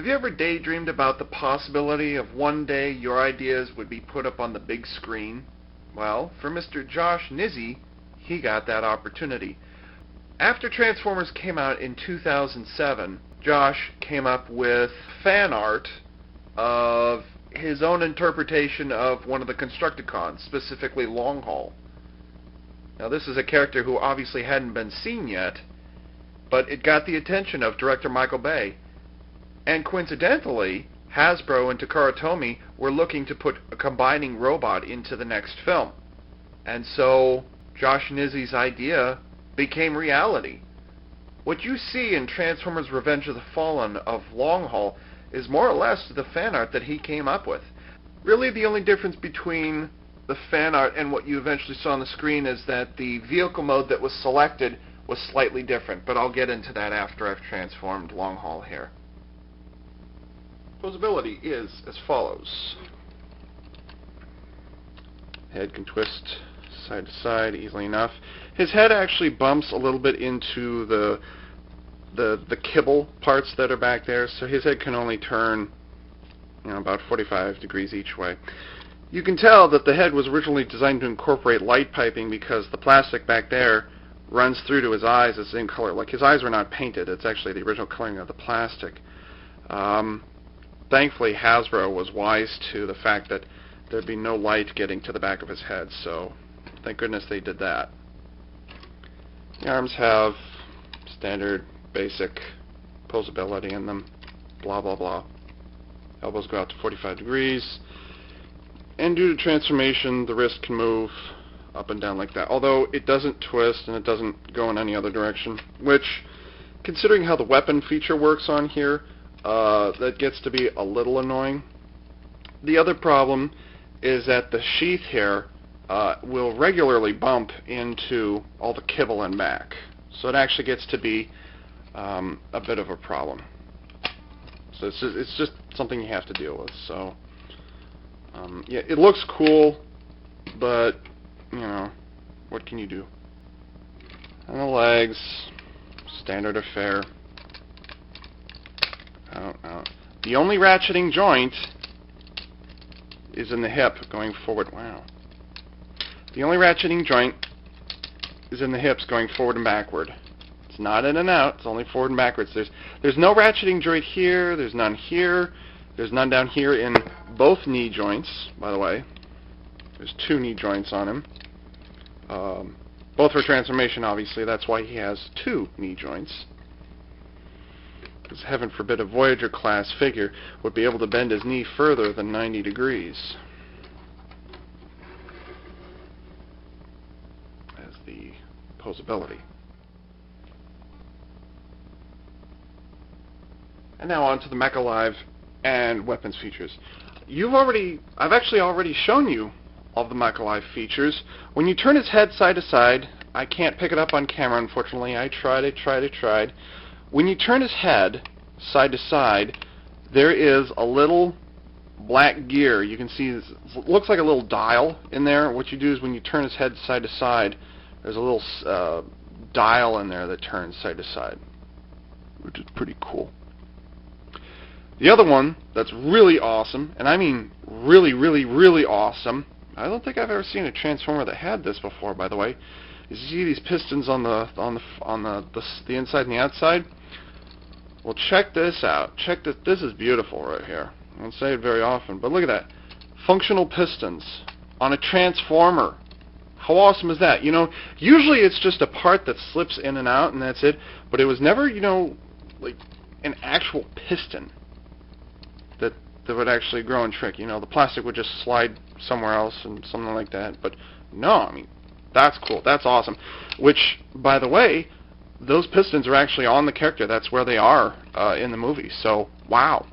Have you ever daydreamed about the possibility of one day your ideas would be put up on the big screen? Well, for Mr. Josh Nizzi, he got that opportunity. After Transformers came out in 2007, Josh came up with fan art of his own interpretation of one of the Constructicons, specifically Long Haul. Now, this is a character who obviously hadn't been seen yet, but it got the attention of director Michael Bay. And coincidentally, Hasbro and Takara Tomy were looking to put a combining robot into the next film. And so Josh Nizzi's idea became reality. What you see in Transformers Revenge of the Fallen of Long Haul is more or less the fan art that he came up with. Really, the only difference between the fan art and what you eventually saw on the screen is that the vehicle mode that was selected was slightly different, but I'll get into that after I've transformed Long Haul here. Posability is as follows. Head can twist side to side easily enough. His head actually bumps a little bit into the kibble parts that are back there, so his head can only turn, about 45 degrees each way. You can tell that the head was originally designed to incorporate light piping because the plastic back there runs through to his eyes the same color. Like, his eyes were not painted. It's actually the original coloring of the plastic. Thankfully, Hasbro was wise to the fact that there'd be no light getting to the back of his head, so thank goodness they did that. The arms have standard, basic posability in them, blah, blah, blah. Elbows go out to 45 degrees, and due to transformation, the wrist can move up and down like that, although it doesn't twist and it doesn't go in any other direction, which, considering how the weapon feature works on here, that gets to be a little annoying. The other problem is that the sheath here will regularly bump into all the kibble and back, so it actually gets to be a bit of a problem. So it's just something you have to deal with. So yeah, it looks cool, but what can you do? And the legs, standard affair. The only ratcheting joint is in the hip going forward. Wow. The only ratcheting joint is in the hips going forward and backward. It's not in and out. It's only forward and backwards. There's no ratcheting joint here. There's none here. There's none down here in both knee joints, by the way. There's 2 knee joints on him. Both for transformation, obviously. That's why he has 2 knee joints. Because heaven forbid a Voyager-class figure would be able to bend his knee further than 90 degrees. As the posability. And now on to the Mecha Live and weapons features. I've actually already shown you all of the Mecha Live features. When you turn his head side to side, I can't pick it up on camera, unfortunately. I tried. When you turn his head side to side, there is a little black gear. You can see it looks like a little dial in there. What you do is when you turn his head side to side, there's a little dial in there that turns side to side, which is pretty cool. The other one that's really awesome, and I mean really, really, really awesome, I don't think I've ever seen a Transformer that had this before, by the way, is you see these pistons on the inside and the outside? Well, check this out. Check this. This is beautiful right here. I don't say it very often, but look at that. Functional pistons on a Transformer. How awesome is that? Usually it's just a part that slips in and out and that's it, but it was never, like an actual piston that would actually grow and shrink. The plastic would just slide somewhere else and something like that. But no, I mean, that's cool. That's awesome. Which, by the way, those pistons are actually on the character. That's where they are in the movie. So, wow.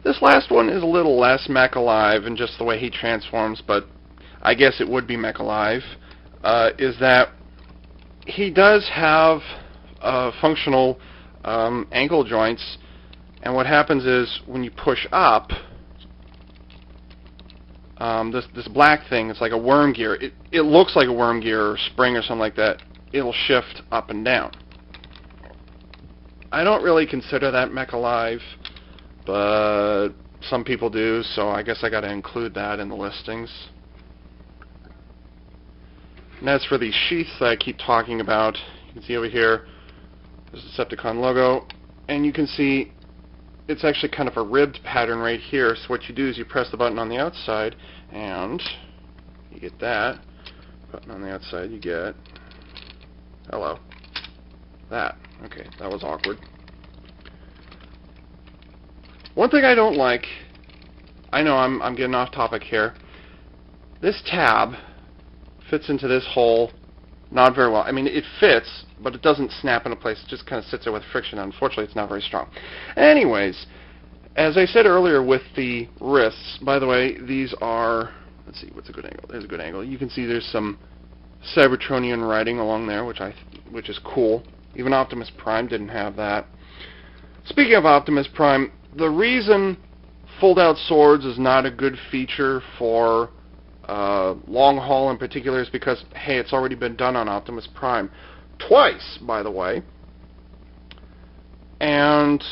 This last one is a little less Mecha Live in just the way he transforms, but I guess it would be Mecha Live, is that he does have functional ankle joints. And what happens is when you push up, this black thing, it's like a worm gear. It looks like a worm gear or spring or something like that. It'll shift up and down. I don't really consider that mech alive, but some people do, so I guess I got to include that in the listings. And as for these sheaths that I keep talking about, you can see over here, there's the Decepticon logo, and you can see it's actually kind of a ribbed pattern right here. So what you do is you press the button on the outside, and you get that. Button on the outside, you get, hello, that. Okay, that was awkward. One thing I don't like, I know I'm getting off topic here, this tab fits into this hole not very well. I mean, it fits, but it doesn't snap into place. It just kind of sits there with friction. Unfortunately, it's not very strong. Anyways, as I said earlier with the wrists, by the way, these are, let's see, what's a good angle? There's a good angle. You can see there's some Cybertronian writing along there, which is cool. Even Optimus Prime didn't have that. Speaking of Optimus Prime, the reason fold-out swords is not a good feature for long haul in particular is because, hey, it's already been done on Optimus Prime. Twice, by the way. And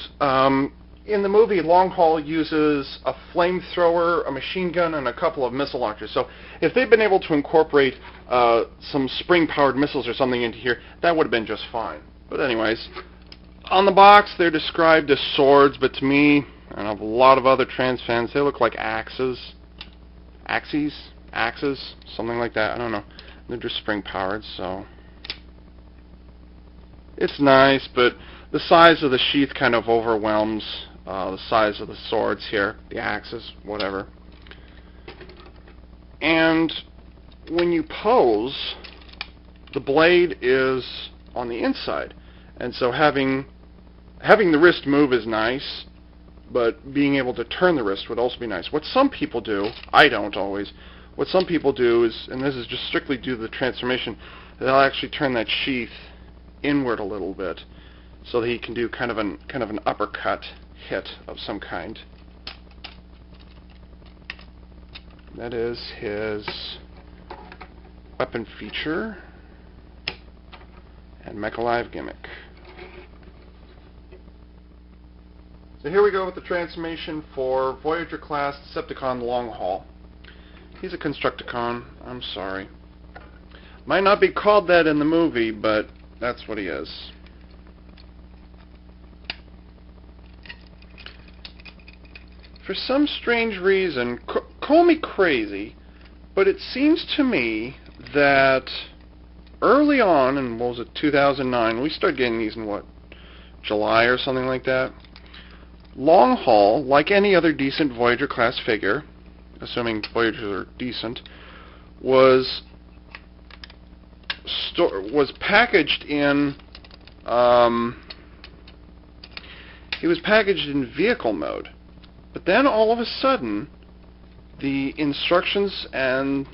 in the movie, long haul uses a flamethrower, a machine gun, and a couple of missile launchers. So if they'd been able to incorporate some spring-powered missiles or something into here, that would have been just fine. But anyways, on the box, they're described as swords, but to me, and a lot of other trans fans, they look like axes, something like that. I don't know. They're just spring-powered, so it's nice, but the size of the sheath kind of overwhelms the size of the swords here, the axes, whatever. And when you pose, the blade is on the inside, and so having the wrist move is nice, but being able to turn the wrist would also be nice. What some people do, I don't always, what some people do is, and this is just strictly due to the transformation, they'll actually turn that sheath inward a little bit so that he can do kind of an uppercut hit of some kind. That is his weapon feature and Mech Alive gimmick. So here we go with the transformation for Voyager-class Decepticon Long Haul. He's a Constructicon. I'm sorry. Might not be called that in the movie, but that's what he is. For some strange reason, call me crazy, but it seems to me that early on, in what was it, 2009, we started getting these in what, July or something like that. Long Haul, like any other decent Voyager-class figure, assuming Voyagers are decent, was packaged in he was packaged in vehicle mode. But then all of a sudden, the instructions and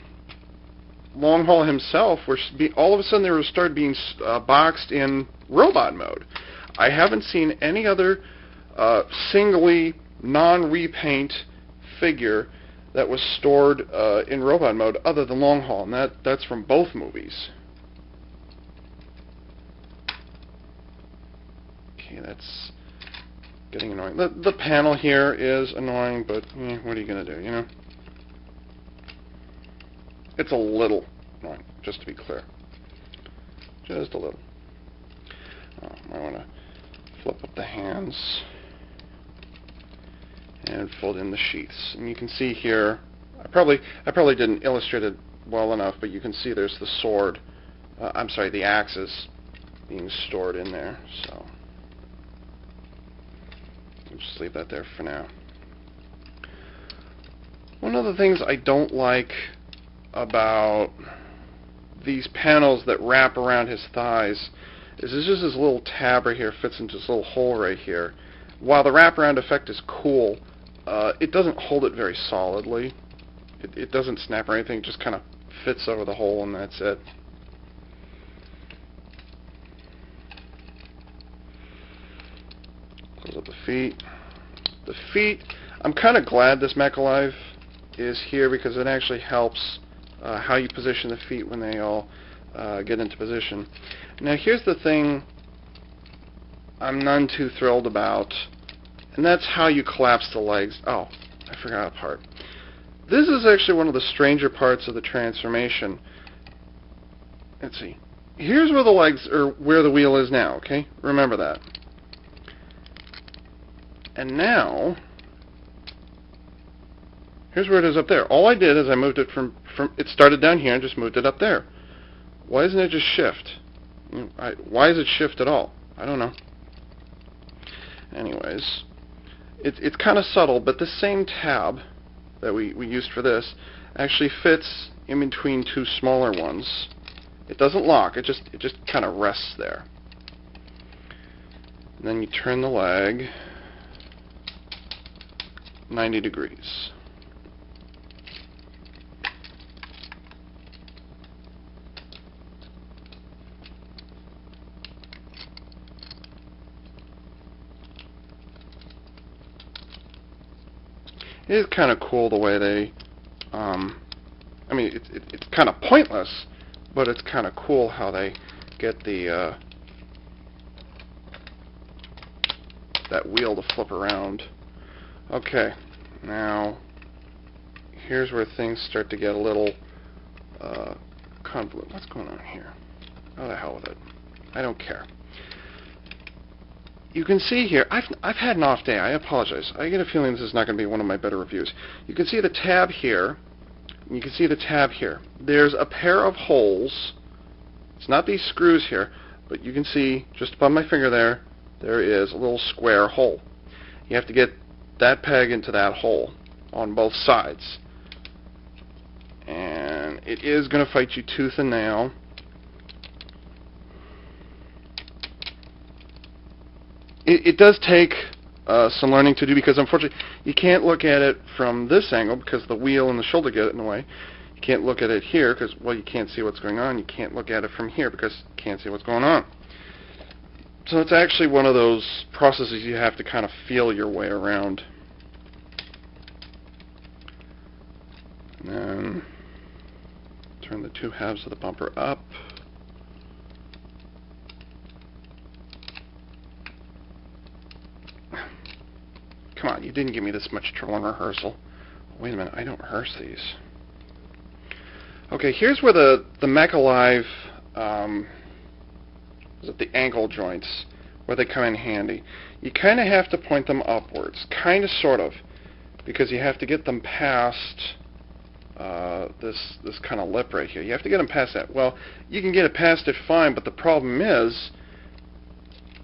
Long Haul himself were all of a sudden they started being boxed in robot mode. I haven't seen any other singly non-repaint figure that was stored in robot mode other than Long Haul, and that's from both movies. Okay, that's getting annoying. The panel here is annoying, but what are you going to do, you know? It's a little annoying, just to be clear. Just a little. I want to flip up the hands and fold in the sheaths. And you can see here, I probably didn't illustrate it well enough, but you can see there's the sword, I'm sorry, the axes being stored in there, so I'll just leave that there for now. One of the things I don't like about these panels that wrap around his thighs is there's just this little tab right here, fits into this little hole right here. While the wraparound effect is cool, it doesn't hold it very solidly. It doesn't snap or anything, it just kind of fits over the hole and that's it. Close up the feet. The feet, I'm kind of glad this Mech Alive is here because it actually helps how you position the feet when they all get into position. Now here's the thing I'm none too thrilled about. And that's how you collapse the legs. Oh, I forgot a part. This is actually one of the stranger parts of the transformation. Let's see. Here's where the legs, or where the wheel is now, okay? Remember that. And now, here's where it is up there. All I did is I moved it from it started down here and just moved it up there. Why doesn't it just shift? Why does it shift at all? I don't know. Anyways, it's kind of subtle, but the same tab that we used for this actually fits in between two smaller ones. It doesn't lock, it just kind of rests there. And then you turn the leg 90 degrees. It is kind of cool the way they, I mean, it's kind of pointless, but it's kind of cool how they get the, that wheel to flip around. Okay, now, here's where things start to get a little, convoluted. What's going on here? Oh, the hell with it. I don't care. You can see here, I've had an off day. I apologize. I get a feeling this is not going to be one of my better reviews. You can see the tab here, and you can see the tab here. There's a pair of holes. It's not these screws here, but you can see just above my finger there is a little square hole. You have to get that peg into that hole on both sides. And it is going to fight you tooth and nail. It does take some learning to do, because unfortunately you can't look at it from this angle because the wheel and the shoulder get in the way. You can't look at it here because, well, you can't see what's going on. You can't look at it from here because you can't see what's going on. So it's actually one of those processes you have to kind of feel your way around. And then turn the two halves of the bumper up. Come on, you didn't give me this much trouble in rehearsal. Wait a minute, I don't rehearse these. Okay, here's where the Mech Alive, is it the ankle joints, where they come in handy. You kind of have to point them upwards, kind of, sort of, because you have to get them past this kind of lip right here. You have to get them past that. Well, you can get it past it fine, but the problem is,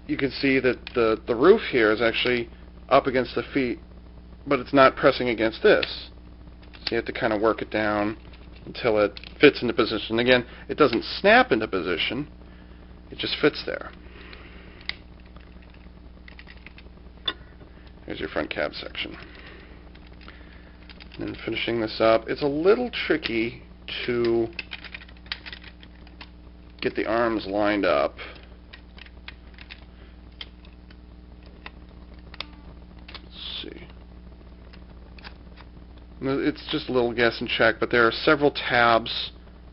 you can see that the roof here is actually up against the feet, but it's not pressing against this. So you have to kind of work it down until it fits into position. Again, it doesn't snap into position, it just fits there. Here's your front cab section. And then finishing this up, it's a little tricky to get the arms lined up. It's just a little guess and check, but there are several tabs.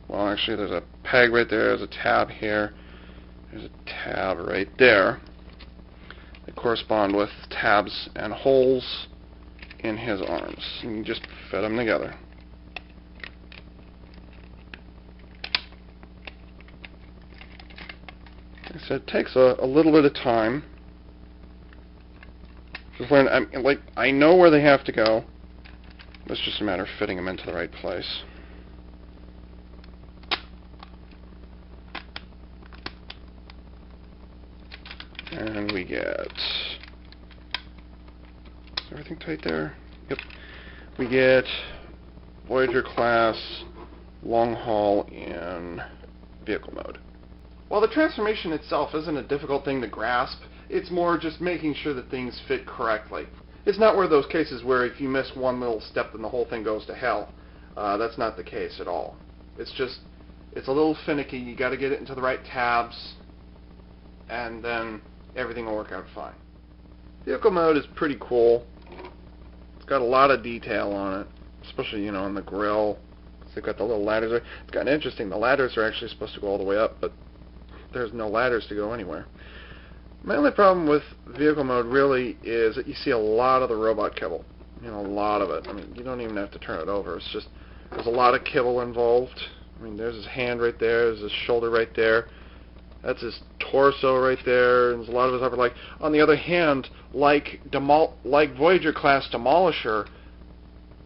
Well, actually, there's a peg right there. There's a tab here. There's a tab right there that correspond with tabs and holes in his arms. And you just fit them together. Like I said, it takes a little bit of time. Just learn. I know where they have to go. It's just a matter of fitting them into the right place. And we get... Is everything tight there? Yep. We get Voyager-class long haul in vehicle mode. While the transformation itself isn't a difficult thing to grasp, it's more just making sure that things fit correctly. It's not one of those cases where if you miss one little step, then the whole thing goes to hell. That's not the case at all. It's just, it's a little finicky. You got to get it into the right tabs, and then everything will work out fine. Vehicle mode is pretty cool. It's got a lot of detail on it, especially, on the grill. They've got the little ladders there. It's kind of interesting. The ladders are actually supposed to go all the way up, but there's no ladders to go anywhere. My only problem with vehicle mode really is that you see a lot of the robot kibble. You know, a lot of it. I mean, you don't even have to turn it over. It's just, there's a lot of kibble involved. I mean, there's his hand right there, there's his shoulder right there. That's his torso right there, and there's a lot of his upper leg. On the other hand, like Voyager-class Demolisher,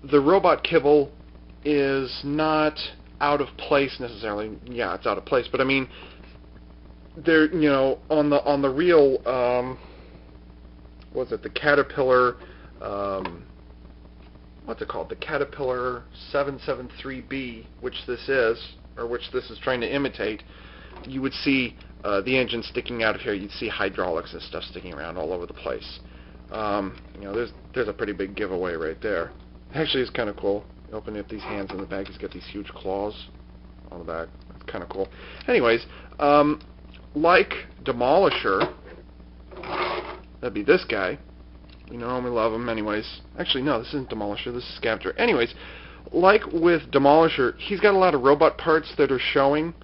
the robot kibble is not out of place necessarily. Yeah, it's out of place, but I mean, there, you know, on the real, what's it? The Caterpillar, what's it called? The Caterpillar 773B, which this is trying to imitate. You would see the engine sticking out of here. You'd see hydraulics and stuff sticking around all over the place. You know, there's a pretty big giveaway right there. Actually, it's kind of cool. You open up these hands in the back. He's got these huge claws on the back. It's kind of cool. Anyways, like Demolisher, that'd be this guy. You know, we love him. Anyways, actually, no, this isn't Demolisher. This is Scavenger. Anyways, like with Demolisher, he's got a lot of robot parts that are showing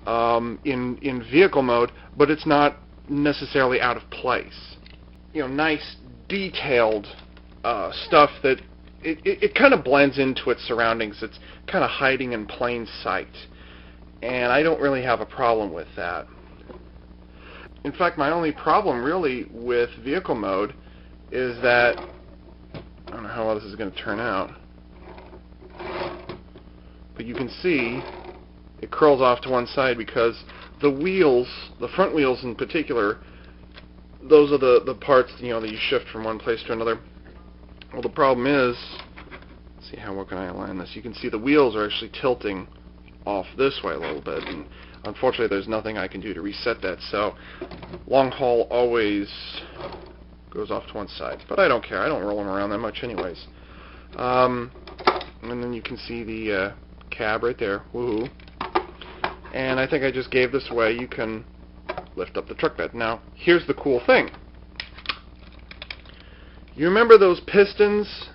in vehicle mode, but it's not necessarily out of place. You know, nice detailed stuff that it kind of blends into its surroundings. It's kind of hiding in plain sight, and I don't really have a problem with that. In fact, my only problem really with vehicle mode is that, I don't know how well this is going to turn out, but you can see it curls off to one side because the wheels, the front wheels in particular, those are the parts, you know, that you shift from one place to another. Well, the problem is, let's see, how well can I align this? You can see the wheels are actually tilting off this way a little bit, and unfortunately there's nothing I can do to reset that, so long haul always goes off to one side. But I don't care, I don't roll them around that much anyways. And then you can see the cab right there, woohoo. And I think I just gave this away. You can lift up the truck bed. Now, here's the cool thing. You remember those pistons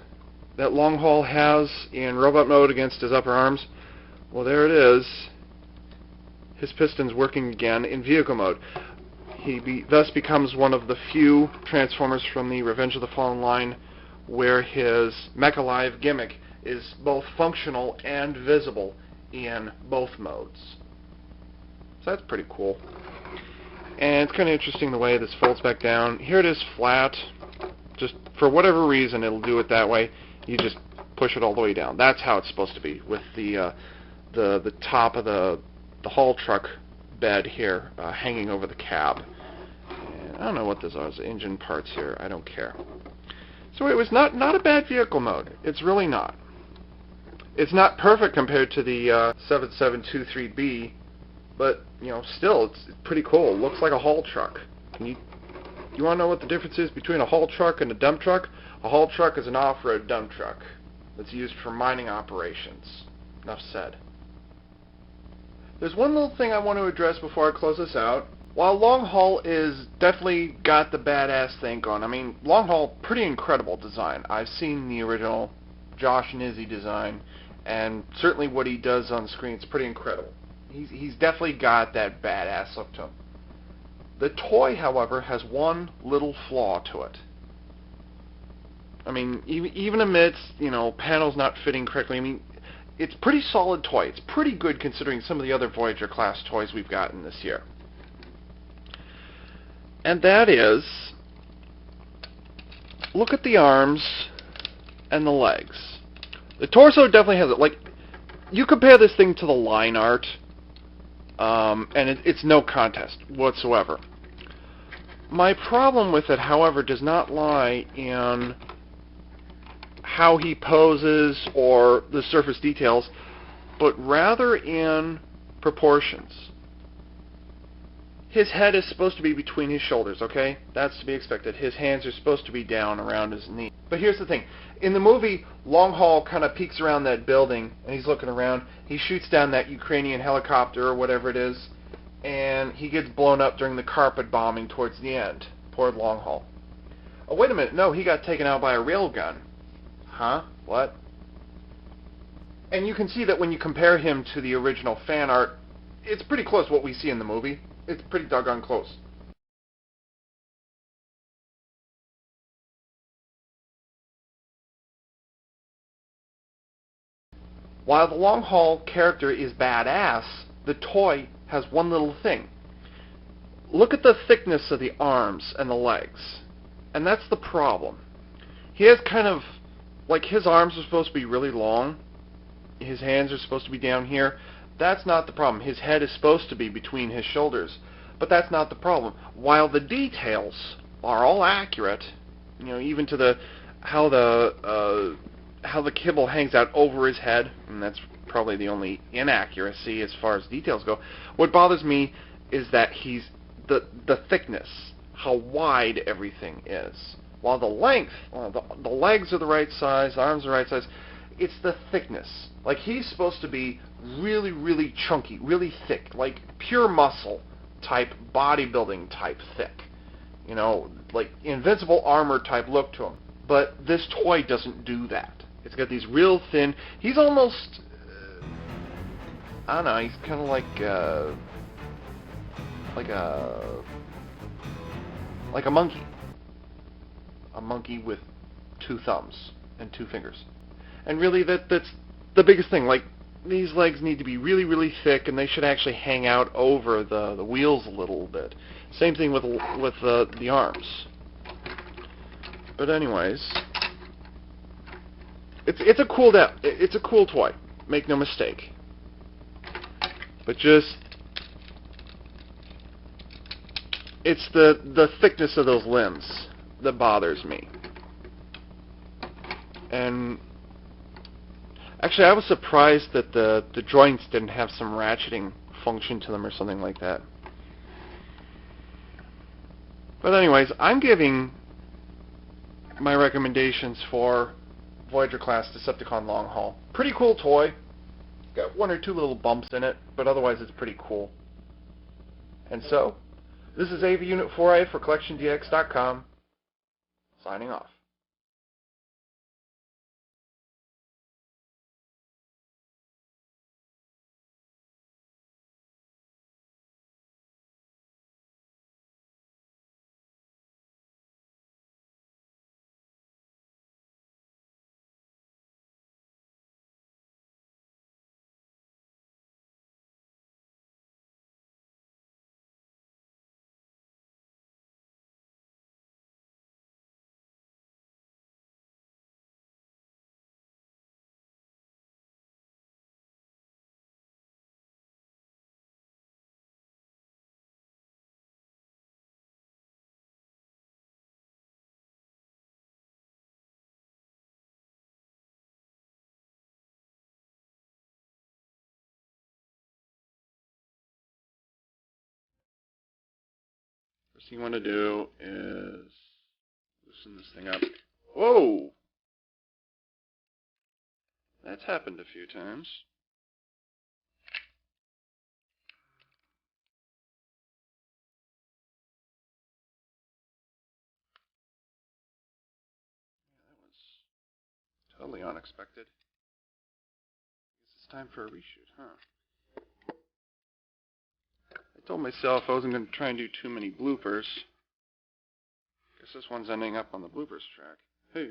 that Long Haul has in robot mode against his upper arms? Well, there it is. His piston's working again in vehicle mode. He thus becomes one of the few Transformers from the Revenge of the Fallen line where his Mech-Alive gimmick is both functional and visible in both modes. So that's pretty cool. And it's kind of interesting the way this folds back down. Here it is flat. Just for whatever reason, it'll do it that way. You just push it all the way down. That's how it's supposed to be, with the top of the haul truck bed here hanging over the cab. And I don't know what those are. Those engine parts here. I don't care. So it was not a bad vehicle mode. It's really not. It's not perfect compared to the 7723B, but you know, still, it's pretty cool. It looks like a haul truck. You want to know what the difference is between a haul truck and a dump truck? A haul truck is an off-road dump truck that's used for mining operations. Enough said. There's one little thing I want to address before I close this out. While Long Haul is definitely got the badass thing going, I mean, Long Haul, pretty incredible design. I've seen the original Josh Nizzi design, and certainly what he does on the screen, it's pretty incredible. He's definitely got that badass look to him. The toy, however, has one little flaw to it. I mean, even amidst, you know, panels not fitting correctly, I mean, it's a pretty solid toy. It's pretty good considering some of the other Voyager-class toys we've gotten this year. And that is, look at the arms and the legs. The torso definitely has it. Like, you compare this thing to the line art, and it's no contest whatsoever. My problem with it, however, does not lie in how he poses or the surface details, but rather in proportions. His head is supposed to be between his shoulders, okay? That's to be expected. His hands are supposed to be down around his knee. But here's the thing. In the movie, Long Haul kind of peeks around that building, and he's looking around. He shoots down that Ukrainian helicopter or whatever it is, and he gets blown up during the carpet bombing towards the end. Poor Long Haul. Oh, wait a minute. No, he got taken out by a railgun. Huh? What? And you can see that when you compare him to the original fan art, it's pretty close to what we see in the movie. It's pretty doggone close. While the long haul character is badass, the toy has one little thing. Look at the thickness of the arms and the legs. And that's the problem. He has kind of, like, his arms are supposed to be really long. His hands are supposed to be down here. That's not the problem. His head is supposed to be between his shoulders. But that's not the problem. While the details are all accurate, you know, even to the how the kibble hangs out over his head, and that's probably the only inaccuracy as far as details go. What bothers me is that he's the thickness, how wide everything is. While the length, the legs are the right size, the arms are the right size, it's the thickness. Like, he's supposed to be really, really chunky, really thick, like pure muscle type, bodybuilding type thick. You know, like invincible armor type look to him. But this toy doesn't do that. It's got these real thin, he's almost, I don't know, he's kind of like a monkey. A monkey with 2 thumbs and 2 fingers. And really, that's the biggest thing. Like, these legs need to be really, really thick, and they should actually hang out over the wheels a little bit. Same thing with the arms. But anyways, it's a cool toy. Make no mistake. But just, it's the thickness of those limbs that bothers me. And actually, I was surprised that the joints didn't have some ratcheting function to them or something like that. But anyways, I'm giving my recommendations for Voyager-class Decepticon Long Haul. Pretty cool toy. Got 1 or 2 little bumps in it, but otherwise it's pretty cool. And so, this is AV Unit 4A for CollectionDX.com, signing off. First thing you want to do is loosen this thing up. Whoa! That's happened a few times. That was totally unexpected. Guess it's time for a reshoot, huh? I told myself I wasn't going to try and do too many bloopers. Guess this one's ending up on the bloopers track. Hey.